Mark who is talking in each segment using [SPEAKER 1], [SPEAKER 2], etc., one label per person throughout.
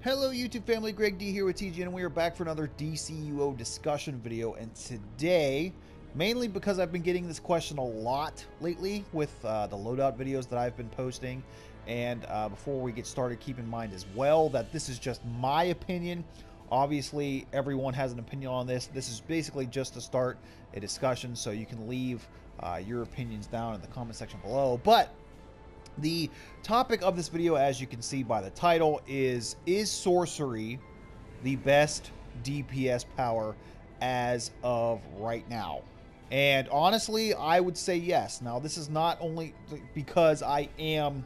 [SPEAKER 1] Hello YouTube family, Greg D here with TGN, and we are back for another DCUO discussion video. And today, mainly because I've been getting this question a lot lately with the loadout videos that I've been posting, and before we get started, keep in mind as well that this is just my opinion. Obviously, everyone has an opinion on this. This is basically just to start a discussion, so you can leave your opinions down in the comment section below. But the topic of this video, as you can see by the title, is Sorcery the best DPS power as of right now? And honestly, I would say yes. Now, this is not only because I am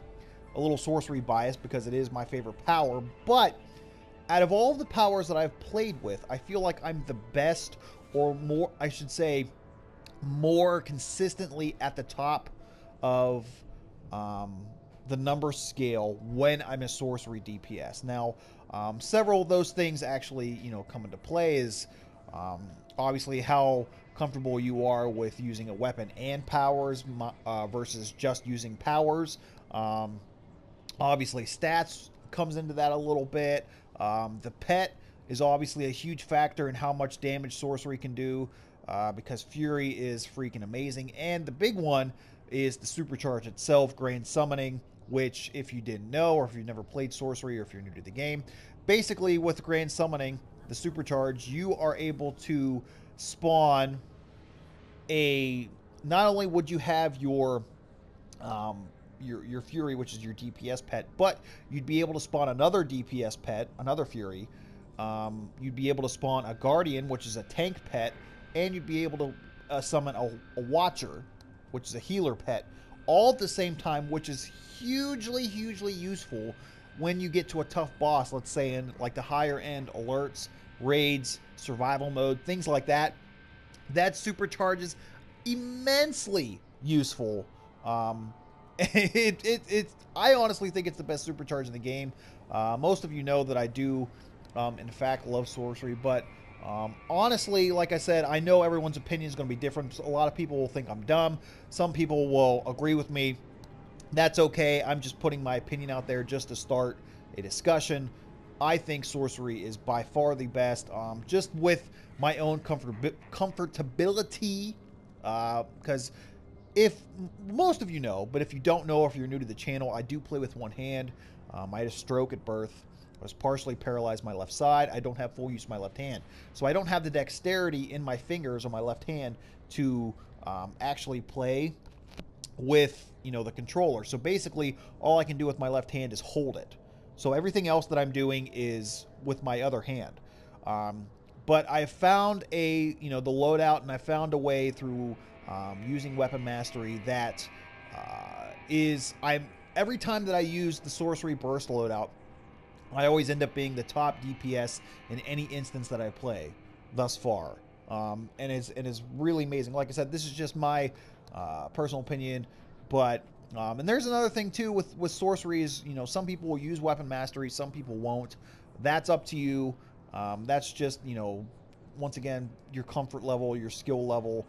[SPEAKER 1] a little Sorcery biased, because it is my favorite power, but out of all of the powers that I've played with, I feel like I'm the best, or more, I should say, more consistently at the top of the number scale when I'm a Sorcery DPS. Now, several of those things actually, come into play is obviously how comfortable you are with using a weapon and powers versus just using powers. Obviously, stats comes into that a little bit. The pet is obviously a huge factor in how much damage Sorcery can do, because Fury is freaking amazing. And the big one is the supercharge itself, Grand Summoning, which, if you didn't know, or if you've never played Sorcery, or if you're new to the game, basically with Grand Summoning, the supercharge, you are able to spawn not only would you have your Fury, which is your DPS pet, but you'd be able to spawn another DPS pet, another Fury. You'd be able to spawn a Guardian, which is a tank pet, and you'd be able to summon a Watcher, which is a healer pet, all at the same time, which is hugely useful when you get to a tough boss, let's say in like the higher end alerts, raids, survival mode, things like that. That supercharge is immensely useful. I honestly think it's the best supercharge in the game. Most of you know that I do, in fact, love Sorcery, but honestly, like I said, I know everyone's opinion is going to be different. A lot of people will think I'm dumb. Some people will agree with me. That's okay. I'm just putting my opinion out there just to start a discussion. I think Sorcery is by far the best, just with my own comfortability, because if most of you know, but if you don't know, if you're new to the channel, I do play with one hand. I had a stroke at birth. I was partially paralyzed my left side. I don't have full use of my left hand. So I don't have the dexterity in my fingers on my left hand to actually play with, the controller. So basically, all I can do with my left hand is hold it. So everything else that I'm doing is with my other hand. But I found the loadout, and I found a way through using Weapon Mastery that every time that I use the Sorcery Burst loadout, I always end up being the top DPS in any instance that I play thus far. And it's really amazing. Like I said, this is just my personal opinion, but and there's another thing too with Sorcery is, some people will use Weapon Mastery, some people won't. That's up to you. That's just, once again, your comfort level, your skill level.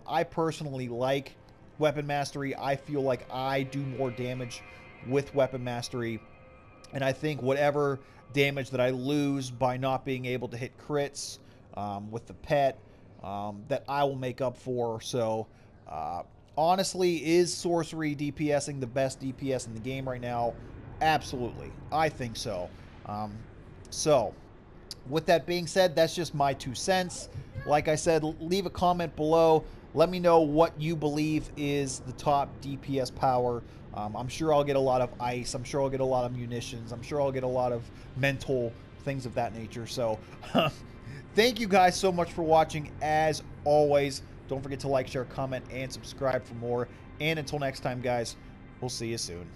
[SPEAKER 1] I personally like Weapon Mastery. I feel like I do more damage with Weapon Mastery, and I think whatever damage that I lose by not being able to hit crits with the pet, that I will make up for. So honestly, is Sorcery DPSing the best DPS in the game right now? Absolutely. I think so. So with that being said, that's just my 2 cents. Like I said, leave a comment below. Let me know what you believe is the top DPS power. I'm sure I'll get a lot of ice. I'm sure I'll get a lot of munitions. I'm sure I'll get a lot of mental things of that nature. So thank you guys so much for watching. As always, don't forget to like, share, comment, and subscribe for more. And until next time, guys, we'll see you soon.